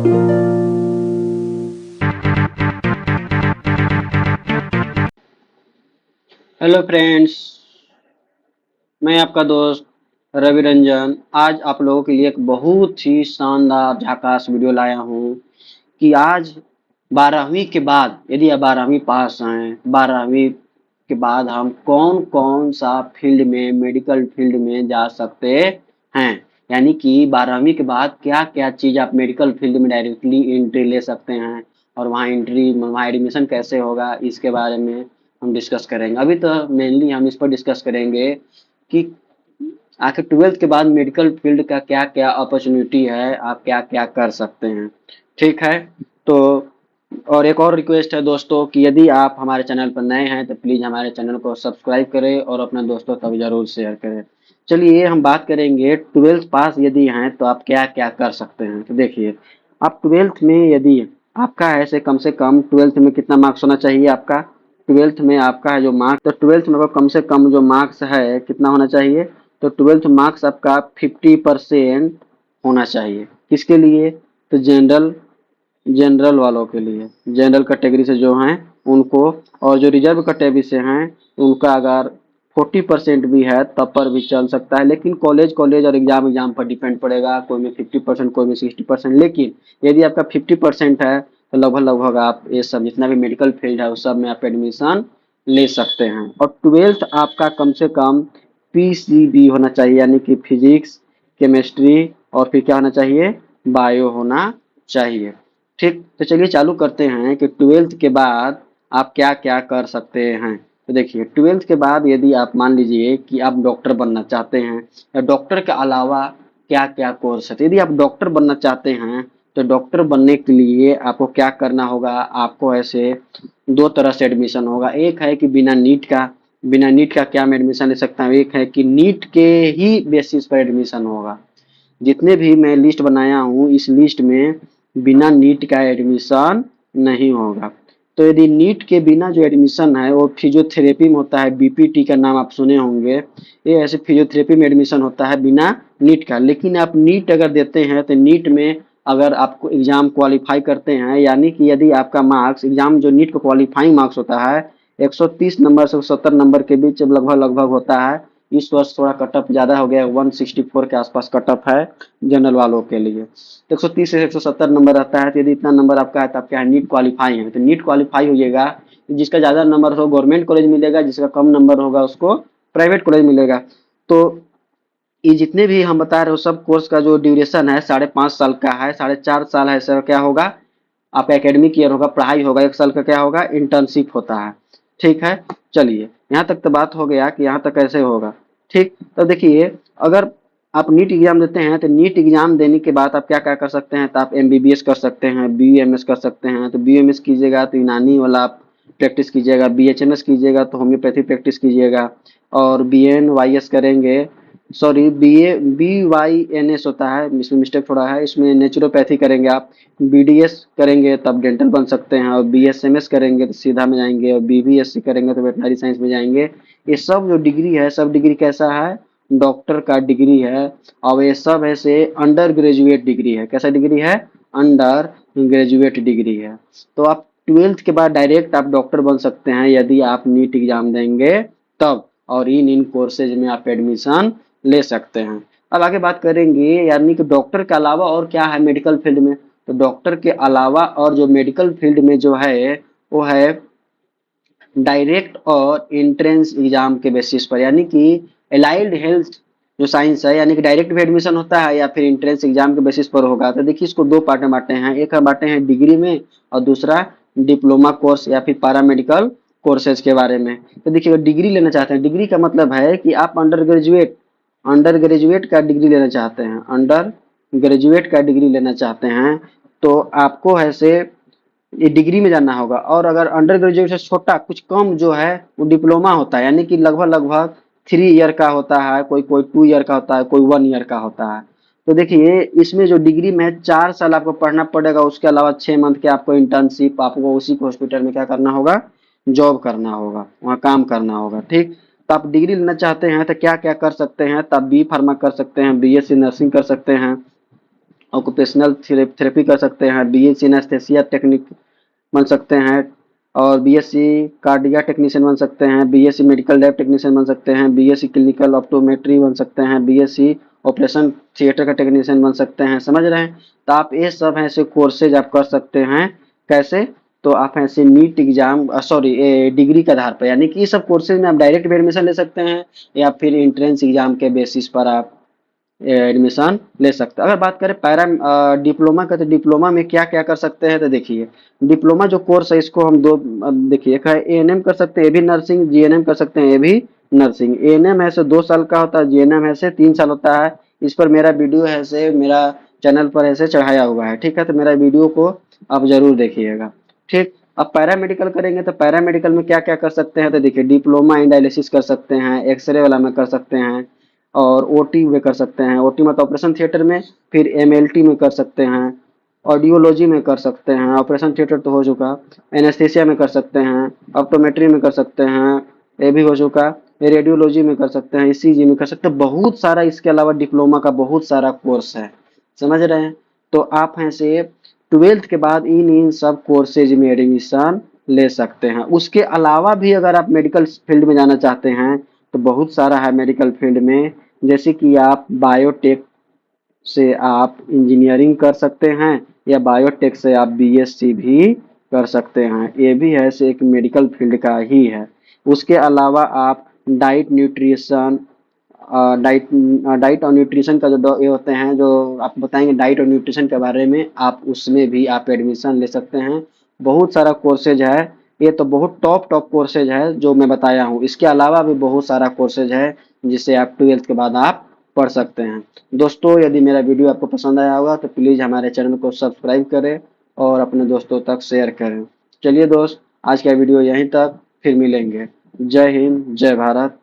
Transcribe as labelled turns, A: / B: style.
A: Hello friends, मैं आपका दोस्त रवि रंजन आज आप लोगों के लिए एक बहुत ही शानदार झकास वीडियो लाया हूँ कि आज 12वीं के बाद यदि आप 12वीं पास हैं, 12वीं के बाद हम कौन कौन सा फील्ड में मेडिकल फील्ड में जा सकते हैं। यानी कि 12वीं के बाद क्या क्या चीज़ आप मेडिकल फील्ड में डायरेक्टली एंट्री ले सकते हैं और वहाँ एडमिशन कैसे होगा, इसके बारे में हम डिस्कस करेंगे। अभी तो मेनली हम इस पर डिस्कस करेंगे कि आखिर 12th के बाद मेडिकल फील्ड का क्या क्या अपॉर्चुनिटी है, आप क्या क्या कर सकते हैं। ठीक है, तो और एक और रिक्वेस्ट है दोस्तों कि यदि आप हमारे चैनल पर नए हैं तो प्लीज़ हमारे चैनल को सब्सक्राइब करें और अपने दोस्तों तक जरूर शेयर करें। चलिए हम बात करेंगे 12th पास यदि हैं तो आप क्या क्या कर सकते हैं। तो देखिए, आप 12th में यदि आपका ऐसे कम से कम 12th में कितना मार्क्स होना चाहिए आपका, 12th में आपका है जो मार्क्स, तो 12th में कम से कम जो मार्क्स है कितना होना चाहिए, तो 12th मार्क्स आपका 50% होना चाहिए। किसके लिए, तो जनरल जनरल वालों के लिए, जनरल कैटेगरी से जो हैं उनको, और जो रिजर्व कैटेगरी से हैं उनका अगर 40% भी है तब पर भी चल सकता है, लेकिन कॉलेज कॉलेज और एग्जाम पर डिपेंड पड़ेगा, कोई में 50% कोई में 60%। लेकिन यदि आपका 50% है तो लगभग लगभग आप ये सब जितना भी मेडिकल फील्ड है उस सब में आप एडमिशन ले सकते हैं। और 12th आपका कम से कम पीसीबी होना चाहिए, यानी कि फिजिक्स, केमिस्ट्री और फिर क्या होना चाहिए, बायो होना चाहिए। ठीक, तो चलिए चालू करते हैं कि 12th के बाद आप क्या क्या कर सकते हैं। तो देखिए, 12th के बाद यदि आप मान लीजिए कि आप डॉक्टर बनना चाहते हैं या डॉक्टर के अलावा क्या क्या कोर्स है, तो यदि आप डॉक्टर बनना चाहते हैं तो डॉक्टर बनने के लिए आपको क्या करना होगा, आपको ऐसे दो तरह से एडमिशन होगा। एक है कि बिना नीट का क्या मैं एडमिशन ले सकता हूँ, एक है कि नीट के ही बेसिस पर एडमिशन होगा। जितने भी मैं लिस्ट बनाया हूँ इस लिस्ट में बिना नीट का एडमिशन नहीं होगा। तो यदि नीट के बिना जो एडमिशन है वो फिजियोथेरेपी में होता है, बीपीटी का नाम आप सुने होंगे, ये ऐसे फिजियोथेरेपी में एडमिशन होता है बिना नीट का। लेकिन आप नीट अगर देते हैं तो नीट में अगर आपको एग्जाम क्वालिफाई करते हैं, यानी कि यदि आपका मार्क्स एग्जाम जो नीट का क्वालिफाइंग मार्क्स होता है 130 नंबर से 70 नंबर के बीच लगभग लगभग होता है। इस वर्ष थोड़ा कट ऑफ ज़्यादा हो गया, 164 के आसपास कट ऑफ है जनरल वालों के लिए। 130 से 170 नंबर रहता है, तो यदि इतना नंबर आपका है तो आप क्या है, नीट क्वालिफाई है, तो नीट क्वालिफाई होइएगा। जिसका ज़्यादा नंबर हो गवर्नमेंट कॉलेज मिलेगा, जिसका कम नंबर होगा उसको प्राइवेट कॉलेज मिलेगा। तो ये जितने भी हम बता रहे हो सब कोर्स का जो ड्यूरेशन है 5.5 साल का है, 4.5 साल है सर, क्या होगा आपका एकेडमिक ईयर होगा, पढ़ाई होगा, 1 साल का क्या होगा, इंटर्नशिप होता है। ठीक है, चलिए यहाँ तक तो बात हो गया कि यहाँ तक कैसे होगा। ठीक, तो देखिए, अगर आप नीट एग्जाम देते हैं तो नीट एग्जाम देने के बाद आप क्या क्या कर सकते हैं, तो आप एमबीबीएस कर सकते हैं, बीयूएमएस कर सकते हैं। तो बीयूएमएस कीजिएगा तो यूनानी वाला आप प्रैक्टिस कीजिएगा, बीएचएमएस कीजिएगा तो होम्योपैथी प्रैक्टिस कीजिएगा, और बीएनवाईएस करेंगे, सॉरी बीवाईएनएस होता है, इसमें मिस्टेक थोड़ा है, इसमें नेचुरोपैथी करेंगे आप, बीडीएस करेंगे तब डेंटल बन सकते हैं, और बीएसएमएस करेंगे तो सीधा में जाएंगे, और बीबीएससी करेंगे तो वेटनरी साइंस में जाएंगे। ये सब जो डिग्री है सब डिग्री कैसा है, डॉक्टर का डिग्री है। और ये सब ऐसे अंडर ग्रेजुएट डिग्री है। कैसा डिग्री है, अंडर ग्रेजुएट डिग्री है। तो आप 12th के बाद डायरेक्ट आप डॉक्टर बन सकते हैं यदि आप नीट एग्जाम देंगे तब, और इन कोर्सेज में आप एडमिशन ले सकते हैं। अब आगे बात करेंगे, यानी कि डॉक्टर के अलावा और क्या है मेडिकल फील्ड में। तो डॉक्टर के अलावा और जो मेडिकल फील्ड में जो है वो है डायरेक्ट और एंट्रेंस एग्जाम के बेसिस पर, यानी कि एलाइड हेल्थ जो साइंस है, यानी कि डायरेक्ट भी एडमिशन होता है या फिर एंट्रेंस एग्जाम के बेसिस पर होगा। तो देखिए, इसको दो पार्ट में बांटे हैं, एक बांटे हैं डिग्री में और दूसरा डिप्लोमा कोर्स या फिर पैरामेडिकल कोर्सेज के बारे में। तो देखिए, डिग्री लेना चाहते हैं, डिग्री का मतलब है कि आप अंडर ग्रेजुएट का डिग्री लेना चाहते हैं, अंडर ग्रेजुएट का डिग्री लेना चाहते हैं, तो आपको ऐसे ये डिग्री में जाना होगा। और अगर अंडर ग्रेजुएट से छोटा कुछ कम जो है वो डिप्लोमा होता है, यानी कि लगभग लगभग 3 ईयर का होता है, कोई कोई 2 ईयर का होता है, कोई 1 ईयर का होता है। तो देखिए, इसमें जो डिग्री में 4 साल आपको पढ़ना पड़ेगा, उसके अलावा 6 मंथ के आपको इंटर्नशिप, आपको उसी हॉस्पिटल में क्या करना होगा, जॉब करना होगा, वहाँ काम करना होगा। ठीक, तो आप डिग्री लेना चाहते हैं तो क्या क्या कर सकते हैं, तब बी फार्मा कर सकते हैं, बीएससी नर्सिंग कर सकते हैं, ऑक्यूपेशनल थेरेपी कर सकते हैं, बीएससी एनेस्थेसिया टेक्निक बन सकते हैं, और बीएससी कार्डिया टेक्नीशियन बन सकते हैं, बीएससी मेडिकल लैब टेक्नीशियन बन सकते हैं, बीएससी क्लिनिकल ऑप्टोमेट्री बन सकते हैं, बीएससी ऑपरेशन थिएटर का टेक्नीशियन बन सकते हैं। समझ रहे हैं? तो आप ये सब ऐसे कोर्सेज आप कर सकते हैं। कैसे? तो आप ऐसे नीट एग्जाम सॉरी डिग्री के आधार पर, यानी कि ये सब कोर्सेज में आप डायरेक्ट भी एडमिशन ले सकते हैं, या फिर एंट्रेंस एग्जाम के बेसिस पर आप एडमिशन ले सकते हैं। अगर बात करें डिप्लोमा का, तो डिप्लोमा में क्या क्या कर सकते हैं, तो देखिए डिप्लोमा जो कोर्स है इसको हम दो देखिए, एक है एएनएम कर सकते हैं, ये भी नर्सिंग, जीएनएम कर सकते हैं, ये भी नर्सिंग। एएनएम ऐसे 2 साल का होता है, जीएनएम ऐसे 3 साल होता है। इस पर मेरा वीडियो ऐसे मेरा चैनल पर ऐसे चढ़ाया हुआ है, ठीक है? तो मेरा वीडियो को आप जरूर देखिएगा, ठीक। अब पैरामेडिकल करेंगे तो पैरामेडिकल में क्या क्या कर सकते हैं, तो देखिए डिप्लोमा इन डायलिसिस कर सकते हैं, एक्सरे वाला में कर सकते हैं, और ओटी में कर सकते हैं, ओटी मतलब ऑपरेशन थिएटर में, फिर एमएलटी में कर सकते हैं, ऑडियोलॉजी में कर सकते हैं, ऑपरेशन थिएटर तो हो चुका, एनेस्थेसिया में कर सकते हैं, ऑप्टोमेट्री में कर सकते हैं, ये भी हो चुका, रेडियोलॉजी में कर सकते हैं, ईसीजी में कर सकते हैं। बहुत सारा इसके अलावा डिप्लोमा का बहुत सारा कोर्स है, समझ रहे हैं? तो आप ऐसे 12th के बाद इन इन सब कोर्सेज में एडमिशन ले सकते हैं। उसके अलावा भी अगर आप मेडिकल फील्ड में जाना चाहते हैं तो बहुत सारा है मेडिकल फील्ड में, जैसे कि आप बायोटेक से आप इंजीनियरिंग कर सकते हैं, या बायोटेक से आप बीएससी भी कर सकते हैं, ये भी है से एक मेडिकल फील्ड का ही है। उसके अलावा आप डाइट न्यूट्रिशन डाइट और न्यूट्रिशन का जो ये होते हैं, जो आप बताएंगे डाइट और न्यूट्रिशन के बारे में, आप उसमें भी आप एडमिशन ले सकते हैं। बहुत सारा कोर्सेज है, ये तो बहुत टॉप टॉप कोर्सेज है जो मैं बताया हूँ। इसके अलावा भी बहुत सारा कोर्सेज है जिसे आप 12th के बाद आप पढ़ सकते हैं। दोस्तों, यदि मेरा वीडियो आपको पसंद आया होगा तो प्लीज़ हमारे चैनल को सब्सक्राइब करें और अपने दोस्तों तक शेयर करें। चलिए दोस्त, आज का वीडियो यहीं तक, फिर मिलेंगे। जय हिंद, जय भारत।